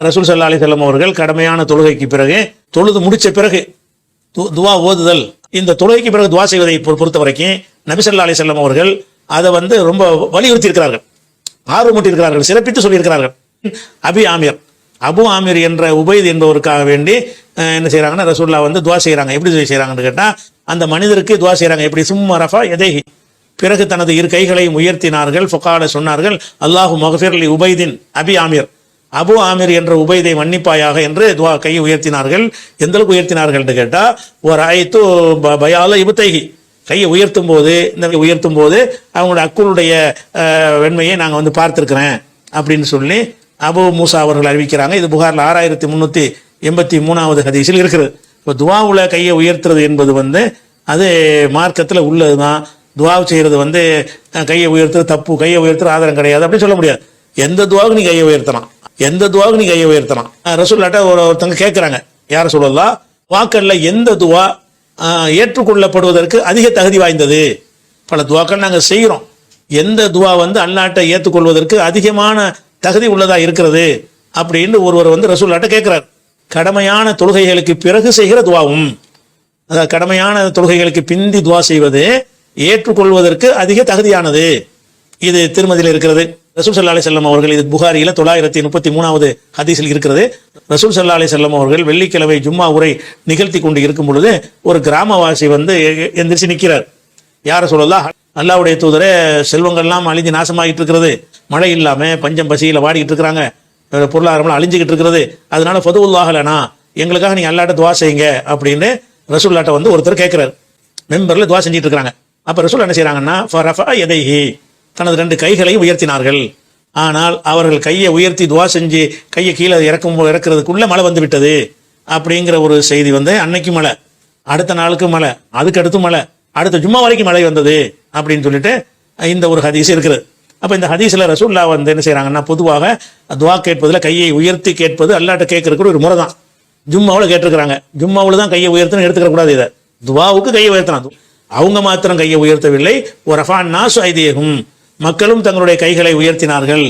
ரசூல் ஸல்லல்லாஹு அலைஹி வஸல்லம் அவர்கள் கடமையான தொழுகைக்கு பிறகு தொழுது முடிச்ச பிறகு துவா ஓதுதல், இந்த தொழுகைக்கு பிறகு துவா செய்வதை பொறுத்த வரைக்கும் நபி ஸல்லல்லாஹு அலைஹி வஸல்லம் அவர்கள் அதை ரொம்ப வலியுறுத்தி இருக்கிறார்கள், ஆர்வமூட்டி இருக்கிறார்கள், சிறப்பித்து சொல்லியிருக்கிறார்கள். அபு ஆமிர் என்ற உபைத் என்பவருக்காக வேண்டி என்ன செய்யறாங்கன்னா ரசூலுல்லாஹ் துவா செய்யறாங்க. எப்படி செய்யறாங்கன்னு கேட்டா, அந்த மனிதருக்கு துவா செய்யறாங்க. எப்படி? சும்மா ரஃபா யதைஹி, பிறகு தனது இரு கைகளையும் உயர்த்தினார்கள். ஃபகால, சொன்னார்கள், அல்லாஹு மக்ஃபிர் லி உபைதின் அபி ஆமிர், அபு ஆமிர் என்ற உபைதை மன்னிப்பாயாக என்று துவா கையை உயர்த்தினார்கள். எந்த அளவுக்கு உயர்த்தினார்கள் என்று கேட்டா, ஒரு ஆயத்து பயால இபுத்தைஹி, கையை உயர்த்தும் போது அவங்களுடைய அக்குளுடைய வெண்மையை நாங்கள் பார்த்திருக்கிறேன் அப்படின்னு சொல்லி அபு மூசா அவர்கள் அறிவிக்கிறாங்க. இது புகாரில் 6383வது ஹதீஸில் இருக்கிறது. இப்போ துவாவுல கையை உயர்த்துறது என்பது அது மார்க்கத்தில் உள்ளது தான். துவா செய்யறது கையை உயர்த்துறது தப்பு, கையை உயர்த்துறது ஆதாரம் கிடையாது அப்படின்னு சொல்ல முடியாது. எந்த துவாவுக்கு நீ கையை உயர்த்தலாம், எந்த துவாவுக்கு நீ கையை உயர்த்தலாம். ரசூலுல்லாஹ்ட்ட ஒருத்தங்க கேட்குறாங்க, யார சொல்லலாம், வாக்கல்ல எந்த துவா ஏற்றுக்கொள்ளப்படுவதற்கு அதிக தகுதி வாய்ந்தது? பல துவாக்கள் நாங்கள் செய்கிறோம், எந்த துவா அல்லாஹ்ட்ட ஏற்றுக்கொள்வதற்கு அதிகமான தகுதி உள்ளதா இருக்கிறது அப்படின்னு ஒருவர் ரசூலுல்லாஹ்ட்ட கேட்கிறார். கடமையான தொழுகைகளுக்கு பிறகு செய்கிற துவாவும், அதாவது கடமையான தொழுகைகளுக்கு பிந்தி துவா செய்வது ஏற்றுக்கொள்வதற்கு அதிக தகுதியானது. இது திருமதியில் இருக்கிறது. ரசூல் ஸல்லல்லாஹு அலைஹி வஸல்லம் அவர்கள், இது புகாரில 933வது ஹதீஸில் இருக்கிறது. ரசூல் ஸல்லல்லாஹு அலைஹி வஸல்லம் அவர்கள் வெள்ளிக்கிழமை ஜும்மா உரை நிகழ்த்தி கொண்டு இருக்கும் பொழுது ஒரு கிராமவாசி எந்திரிச்சு நிற்கிறார். யார சொல்லலாம், அல்லாஹ்வுடைய தூதரே, செல்வங்கள்லாம் அழிஞ்சு நாசமாகிட்டு இருக்கிறது, மழை இல்லாம பஞ்சம் பசியில வாடிக்கிட்டு இருக்கிறாங்க, பொருளாதாரம் அழிஞ்சுக்கிட்டு இருக்கிறது, அதனால ஃபதுல்லாஹ் லனா, எங்களுக்காக நீங்க அல்லாஹ்ட்ட துவா செய்யுங்க அப்படின்னு ரசூலுல்லாஹ்ட்ட ஒருத்தர் கேட்கிறார். மெம்பர்ல துவா செஞ்சிட்டு இருக்காங்க. அப்ப ரசூல் என்ன செய்யறாங்கன்னா, ஃபரஃபா யதைஹி, தனது 2 கைகளையும் உயர்த்தினார்கள். ஆனால் அவர்கள் கையை உயர்த்தி துவா செஞ்சு கையை கீழே இறக்குறதுக்குள்ள மழை வந்து விட்டது அப்படிங்கிற ஒரு செய்தி அன்னைக்கு மழை, அடுத்த நாளுக்கு மழை, அதுக்கு அடுத்து மழை, அடுத்த ஜும்மா வரைக்கும் மழை வந்தது அப்படின்னு சொல்லிட்டு இந்த ஒரு ஹதீஸ் இருக்குது. அப்ப இந்த ஹதீஸ்ல ரசூலுல்லாஹ் என்ன செய்யறாங்கன்னா, பொதுவாக துவா கேட்பதுல கையை உயர்த்தி கேட்பது அல்லாஹ்ட்ட கேட்கறதுக்கு ஒரு முறை தான். ஜும்மாவில் கேட்டிருக்கிறாங்க, ஜும்மாவில் தான் கையை உயர்த்தணும் எடுத்துக்க கூடாது. இதை துவாவுக்கு கையை உயர்த்தலாம். அவங்க மாத்திரம் கையை உயர்த்தவில்லை, ஒரு ரஃபான் நாசு ஐதீஹும், மக்களும் தங்களுடைய கைகளை உயர்த்தினார்கள்,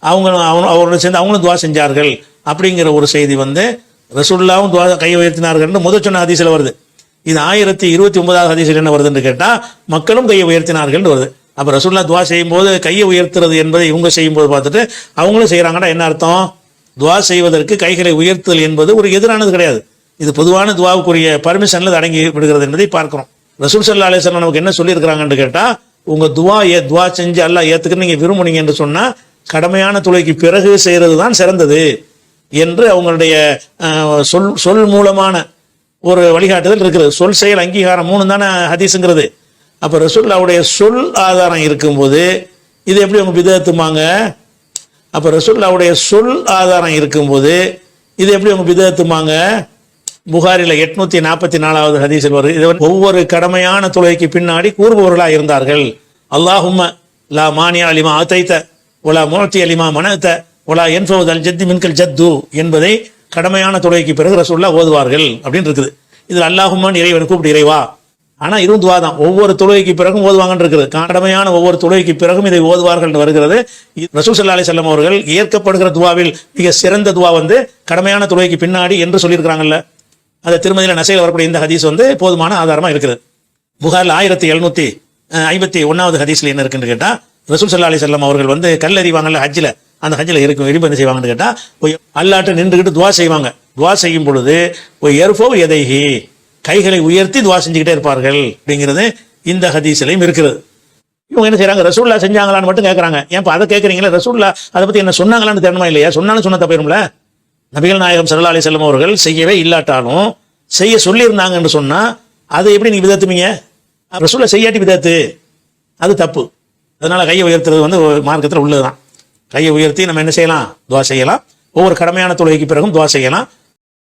அவங்களோட சேர்ந்து அவங்களும் துவா செஞ்சார்கள் அப்படிங்கிற ஒரு செய்தி ரசூலுல்லாஹ்வும் துவா கையை உயர்த்தினார்கள் முதல் சொன்ன ஹதீஸ்ல வருது. இது 1029வது ஹதீஸில் என்ன வருதுன்னு கேட்டா, மக்களும் கையை உயர்த்தினார்கள் வருது. அப்ப ரசூலுல்லாஹ் துவா செய்யும் போது கையை உயர்த்துறது என்பதை இவங்க செய்யும் போது பார்த்துட்டு அவங்களும் செய்யறாங்கன்னா என்ன அர்த்தம்? துவா செய்வதற்கு கைகளை உயர்த்துதல் என்பது ஒரு எதிரானது கிடையாது. இது பொதுவான துவாவுக்குரிய பர்மிஷன்ல அடங்கி விடுகிறது என்பதை பார்க்கிறோம். ரசூல் ஸல்லல்லாஹு அலைஹி வஸல்லம் நமக்கு என்ன சொல்லியிருக்கிறாங்கன்னு கேட்டா, உங்க துவா செஞ்சு அல்லாஹ் ஏத்துக்கு நீங்க விரும்புனீங்க என்று சொன்னா கடமையான தொழுகைக்கு பிறகு செய்யறது தான் சிறந்தது என்று அவங்களுடைய சொல் மூலமான ஒரு வழிகாட்டுதல் இருக்கிறது. சொல் செயல் அங்கீகாரம் 3 தானே ஹதீஸுங்கிறது. அப்ப ரசூலுல்லாஹ்வுடைய சொல் ஆதாரம் இருக்கும்போது இது எப்படி அவங்க பிதஅத்துமாங்க? அப்ப ரசூலுல்லாஹ்வுடைய சொல் ஆதாரம் இருக்கும்போது இது எப்படி அவங்க பிதஅத்துமாங்க? புகாரில 844வது ஹதீஸில் வருது. இது ஒவ்வொரு கடமையான தொழுகைக்கு பின்னாடி கூறுபவர்களாக இருந்தார்கள். அல்லாஹும்ம லா மானியா லிமா ஆதைத வலா முஅதி லிமா மனஅத வலா யன்ஃபவு அல் ஜத்தி மின்கல் ஜத்து என்பதை கடமையான தொழுகைக்கு பிறகு ரசூலுல்லாஹ் ஓதுவார்கள் அப்படின்னு இருக்குது. இதுல அல்லாஹும்மன் இறைவன் கூப்பிட்டு இறைவா, ஆனா இதுவும் துவா தான், ஒவ்வொரு தொழுகைக்கு பிறகும் ஓதுவாங்கன்னு இருக்குது. கடமையான ஒவ்வொரு தொழுகைக்கு பிறகும் இதை ஓதுவார்கள் வருகிறது. ரசூல் ஸல்லல்லாஹு அலைஹி வஸல்லம் அவர்கள் ஏற்கப்படுகிற துவாவில் மிக சிறந்த துவா கடமையான தொழுகைக்கு பின்னாடி என்று சொல்லியிருக்கிறாங்கல்ல. அந்த திருமதியில நசையில் வரக்கூடிய இந்த ஹதீஸ் போதுமான ஆதாரமா இருக்குது. புகாரில் 1751வது ஹதீஸ்ல என்ன இருக்குன்னு கேட்டா, ரசூல் ஸல்லல்லாஹு அலைஹி வஸல்லம் அவர்கள் கல்லறிவாங்கல்ல ஹஜ்ஜில், அந்த ஹஜ்ஜில் இருக்கும் விரும்பு என்ன செய்வாங்கன்னு கேட்டா, அல்லாஹ்ட்ட நின்றுகிட்டு துவா செய்வாங்க. துவா செய்யும் பொழுது யர்ஃபு யதைஹி, கைகளை உயர்த்தி துவா செஞ்சுக்கிட்டே இருப்பார்கள் அப்படிங்கிறது இந்த ஹதீஸ்லையும் இருக்கிறது. இவங்க என்ன செய்யறாங்க, ரசூலுல்லாஹ் செஞ்சாங்களான்னு மட்டும் கேட்கறாங்க. ஏன் அதை கேட்கறீங்களா? ரசூலுல்லாஹ் அதை பத்தி என்ன சொன்னாங்களான்னு தெரியணுமா இல்லையா? சொன்னாலும் சொன்ன தப்பிடும்ல. நபிகள் நாயகம் ஸல்லல்லாஹு அலைஹி வஸல்லம் அவர்கள் செய்யவே இல்லாட்டாலும் செய்ய சொல்லியிருந்தாங்கன்னு சொன்னா அதை எப்படி நீங்க விதத்துவீங்க? ரசூலுல்லாஹ் செய்யாட்டி விதத்து, அது தப்பு. அதனால கையை உயர்த்துறது மார்க்கத்தில் உள்ளதுதான். கையை உயர்த்தி நம்ம என்ன செய்யலாம்? துவா செய்யலாம். ஒவ்வொரு கடமையான தொழுகைக்கு பிறகும் துவா செய்யலாம்.